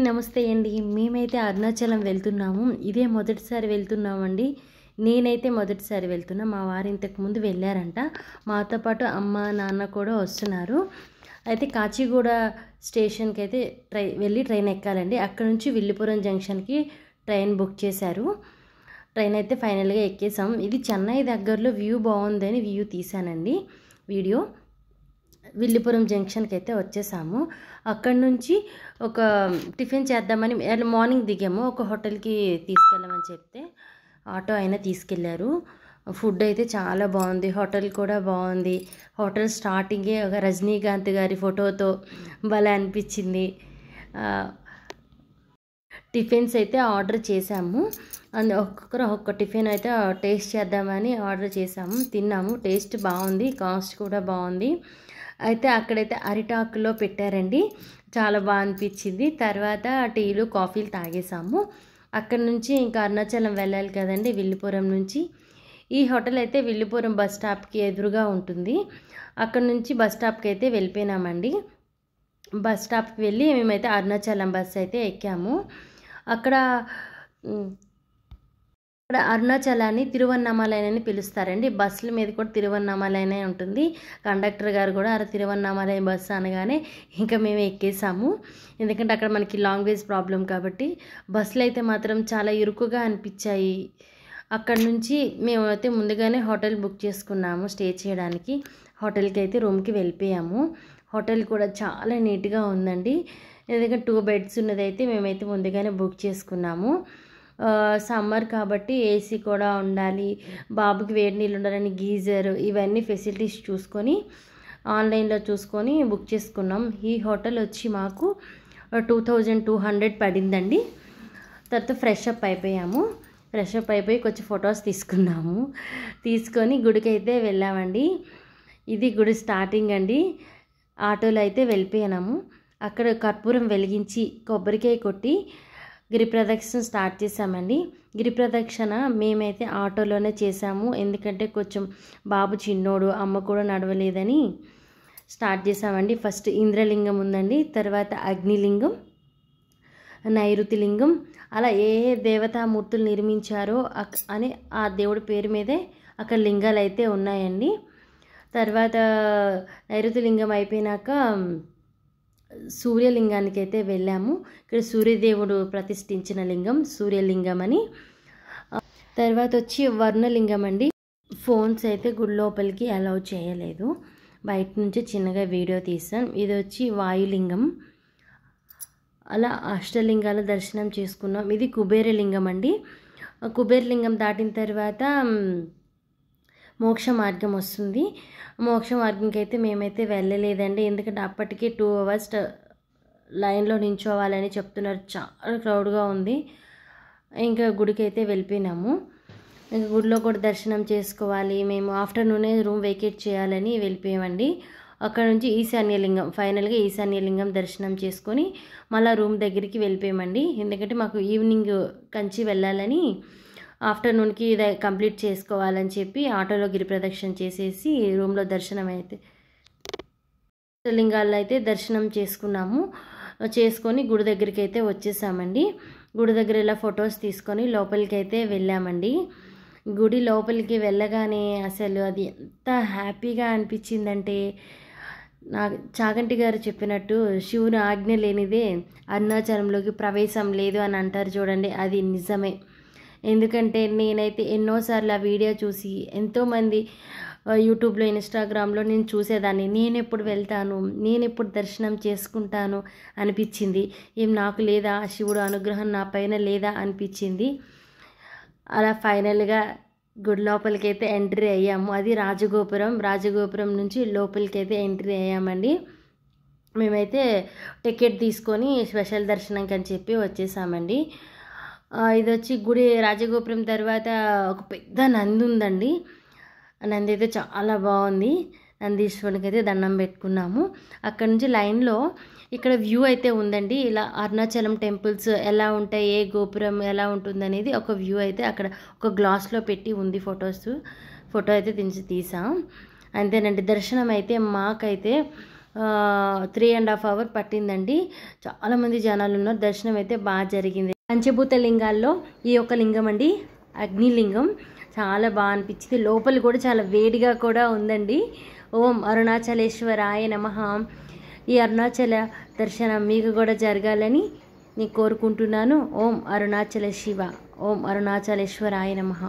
నమస్తే అండి. మేమైతే అరుణాచలం వెళ్తున్నాము. ఇదే మొదటిసారి వెళ్తున్నామండి. నేనైతే మొదటిసారి వెళ్తున్నా. మా వారు ఇంతకుముందు వెళ్ళారంట. మాతో పాటు అమ్మ, నాన్న కూడా వస్తున్నారు. అయితే కాచిగూడ స్టేషన్కి అయితే వెళ్ళి ట్రైన్ ఎక్కాలండి. అక్కడ నుంచి విల్లుపురం జంక్షన్కి ట్రైన్ బుక్ చేశారు. ట్రైన్ అయితే ఫైనల్గా ఎక్కేసాం. ఇది చెన్నై దగ్గరలో వ్యూ బాగుందని వ్యూ తీసానండి వీడియో. విల్లుపురం జంక్షన్కి అయితే వచ్చేసాము. అక్కడ నుంచి ఒక టిఫిన్ చేద్దామని మార్నింగ్ దిగాము. ఒక హోటల్కి తీసుకెళ్ళమని చెప్తే ఆటో అయినా తీసుకెళ్లారు. ఫుడ్ అయితే చాలా బాగుంది. హోటల్ కూడా బాగుంది. హోటల్ స్టార్టింగే ఒక రజనీకాంత్ గారి ఫోటోతో భలే అనిపించింది. టిఫిన్స్ అయితే ఆర్డర్ చేసాము. ఒక్కొక్కరు ఒక్కొక్క టిఫిన్ అయితే టేస్ట్ చేద్దామని ఆర్డర్ చేసాము. తిన్నాము. టేస్ట్ బాగుంది. కాస్ట్ కూడా బాగుంది. అయితే అక్కడైతే అరిటాకులో పెట్టారండి. చాలా బాగా అనిపించింది. తర్వాత టీలు కాఫీలు తాగేసాము. అక్కడ నుంచి ఇంకా అరుణాచలం వెళ్ళాలి కదండి విల్లుపురం నుంచి. ఈ హోటల్ అయితే విల్లుపురం బస్ స్టాప్కి ఎదురుగా ఉంటుంది. అక్కడ నుంచి బస్ స్టాప్కి అయితే వెళ్ళిపోయినామండి. బస్ స్టాప్కి వెళ్ళి మేమైతే అరుణాచలం బస్ అయితే ఎక్కాము. అక్కడ అరుణాచలాన్ని తిరువన్నామలై అని పిలుస్తారండి. బస్సుల మీద కూడా తిరువన్నామలై ఉంటుంది. కండక్టర్ గారు కూడా తిరువన్నామలై బస్సు అనగానే ఇంకా మేము ఎక్కేసాము. ఎందుకంటే అక్కడ మనకి లాంగ్వేజ్ ప్రాబ్లం కాబట్టి. బస్సులు అయితే మాత్రం చాలా ఇరుకుగా అనిపించాయి. అక్కడ నుంచి మేము అయితే ముందుగానే హోటల్ బుక్ చేసుకున్నాము స్టే చేయడానికి. హోటల్కి అయితే రూమ్కి వెళ్ళిపోయాము. హోటల్ కూడా చాలా నీట్గా ఉందండి. ఎందుకంటే 2 బెడ్స్ ఉన్నదైతే మేమైతే ముందుగానే బుక్ చేసుకున్నాము. సమ్మర్ కాబట్టి ఏసీ కూడా ఉండాలి, బాబుకి వేడి నీళ్ళు ఉండాలని గీజర్, ఇవన్నీ ఫెసిలిటీస్ చూసుకొని ఆన్లైన్లో చూసుకొని బుక్ చేసుకున్నాం. ఈ హోటల్ వచ్చి మాకు 2200 పడిందండి. తర్వాత ఫ్రెష్ అప్ అయిపోయాము. ఫ్రెష్ అప్ అయిపోయి కొంచెం ఫొటోస్ తీసుకొని గుడికి అయితే వెళ్ళామండి. ఇది గుడి స్టార్టింగ్ అండి. ఆటోలో అయితే వెళ్ళిపోయాము. అక్కడ కర్పూరం వెలిగించి కొబ్బరికాయ కొట్టి గిరి ప్రదక్షిణ స్టార్ట్ చేసామండి. గిరి ప్రదక్షిణ మేమైతే ఆటోలోనే చేసాము. ఎందుకంటే కొంచెం బాబు చిన్నోడు, అమ్మ కూడా నడవలేదని స్టార్ట్ చేసామండి. ఫస్ట్ ఇంద్రలింగం ఉందండి. తర్వాత అగ్నిలింగం, నైరుతి లింగం, అలా ఏ దేవతామూర్తులు నిర్మించారో అని ఆ దేవుడి పేరు మీదే అక్కడ లింగాలు అయితే ఉన్నాయండి. తర్వాత నైరుతి లింగం అయిపోయినాక సూర్యలింగానికి అయితే వెళ్ళాము. ఇక్కడ సూర్యదేవుడు ప్రతిష్ఠించిన లింగం సూర్యలింగం అని. తర్వాత వచ్చి వర్ణలింగం అండి. ఫోన్స్ అయితే గుడి లోపలికి అలౌ చేయలేదు. బయట నుంచి చిన్నగా వీడియో తీసాం. ఇది వచ్చి వాయులింగం. అలా అష్టలింగాల దర్శనం చేసుకున్నాం. ఇది కుబేరలింగం అండి. కుబేరలింగం దాటిన తర్వాత మోక్ష మార్గం వస్తుంది. మోక్ష మార్గంకి అయితే మేమైతే వెళ్ళలేదండి. ఎందుకంటే అప్పటికే 2 hours లైన్లో నించోవాలని చెప్తున్నారు. చాలా క్రౌడ్గా ఉంది. ఇంకా గుడికి అయితే వెళ్ళిపోయినాము. ఇంకా గుడిలో కూడా దర్శనం చేసుకోవాలి. మేము ఆఫ్టర్నూనే రూమ్ వేకేట్ చేయాలని వెళ్ళిపోయామండి. అక్కడ నుంచి ఈశాన్యలింగం, ఫైనల్గా ఈశాన్యలింగం దర్శనం చేసుకొని మళ్ళీ రూమ్ దగ్గరికి వెళ్ళిపోయామండి. ఎందుకంటే మాకు ఈవినింగ్ కంచి వెళ్ళాలని ఆఫ్టర్నూన్కి ఇది కంప్లీట్ చేసుకోవాలని చెప్పి ఆటోలో గిరి ప్రదక్షిణ చేసేసి రూమ్లో దర్శనం అయితే లింగాల్లో అయితే దర్శనం చేసుకొని గుడి దగ్గరికి అయితే వచ్చేసామండి. గుడి దగ్గర ఇలా ఫొటోస్ తీసుకొని లోపలికి అయితే వెళ్ళామండి. గుడి లోపలికి వెళ్ళగానే అసలు అది ఎంత హ్యాపీగా అనిపించిందంటే, నాకు చాగంటి గారు చెప్పినట్టు శివుని ఆజ్ఞ లేనిదే అరుణాచలంలోకి ప్రవేశం లేదు అని అంటారు చూడండి, అది నిజమే. ఎందుకంటే నేనైతే ఎన్నోసార్లు ఆ వీడియో చూసి ఎంతోమంది యూట్యూబ్లో, ఇన్స్టాగ్రామ్లో నేను చూసేదాన్ని. నేను ఎప్పుడు వెళ్తాను, నేను ఎప్పుడు దర్శనం చేసుకుంటాను అనిపించింది. నాకు లేదా శివుడు అనుగ్రహం నా పైన లేదా అనిపించింది. అలా ఫైనల్గా గుడి లోపలికి అయితే ఎంట్రీ అయ్యాము. అది రాజగోపురం నుంచి లోపలికి అయితే ఎంట్రీ అయ్యామండి. మేమైతే టికెట్ తీసుకొని స్పెషల్ దర్శనంకి అని చెప్పి వచ్చేసామండి. ఇది వచ్చి గుడి రాజగోపురం తర్వాత ఒక పెద్ద నంది ఉందండి. నంది అయితే చాలా బాగుంది. నందీశ్వరునికి అయితే దండం పెట్టుకున్నాము. అక్కడ నుంచి లైన్లో ఇక్కడ వ్యూ అయితే ఉందండి. ఇలా అరుణాచలం టెంపుల్స్ ఎలా ఉంటాయి, ఏ గోపురం ఎలా ఉంటుంది అనేది ఒక వ్యూ అయితే అక్కడ ఒక గ్లాస్లో పెట్టి ఉంది. ఫోటో అయితే తీసాం. అంతేనండి. దర్శనం అయితే మాకైతే 3.5 hours పట్టిందండి. చాలామంది జనాలు ఉన్నారు. దర్శనం అయితే బాగా జరిగింది. పంచభూత లింగాల్లో ఈ యొక్క లింగం అండి అగ్నిలింగం. చాలా బాగా అనిపించింది. లోపల కూడా చాలా వేడిగా కూడా ఉందండి. ఓం అరుణాచలేశ్వరాయ నమః. ఈ అరుణాచల దర్శనం మీకు కూడా జరగాలని నేను కోరుకుంటున్నాను. ఓం అరుణాచల శివ, ఓం అరుణాచలేశ్వరాయ నమః.